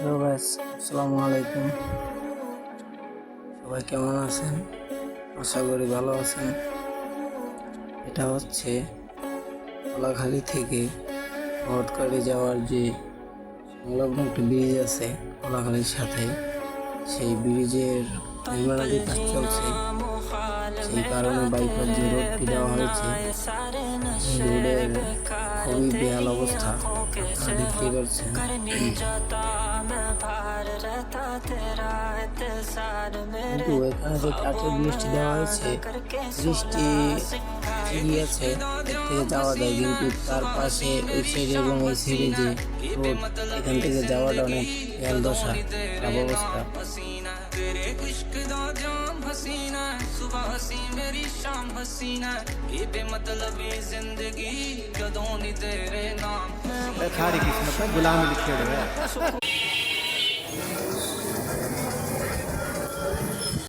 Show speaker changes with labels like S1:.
S1: Hello guys, আসসালামু আলাইকুম। সবাই কেমন আছেন? আশা করি ভালো আছেন। এটা হচ্ছে কলাখালী থেকে ভটকাড়ি যাওয়ার যে সংলগ্ন একটি ব্রিজ আছে কলাখালীর সাথে, সেই ব্রিজের নির্মাণাধীন কাজ চলছে। সেই কারণে বাইপাস যে রোডটি দেওয়া হয়েছে, এই রোডের খুবই বেহাল অবস্থা, আপনারা দেখতেই পাচ্ছেন। কিন্তু এখানে যে কাঠের ব্রিজটি দেওয়া হয়েছে, ব্রিজটি ঠিকই আছে, এর থেকে যাওয়া যায়, কিন্তু তার পাশে ওই সাইডে এবং এই সাইডে যে রোড, এখান থেকে যাওয়াটা অনেক বেহাল দশা, খারাপ অবস্থা।
S2: खारी किस्मत में गुलामी लिखे हुए हैं।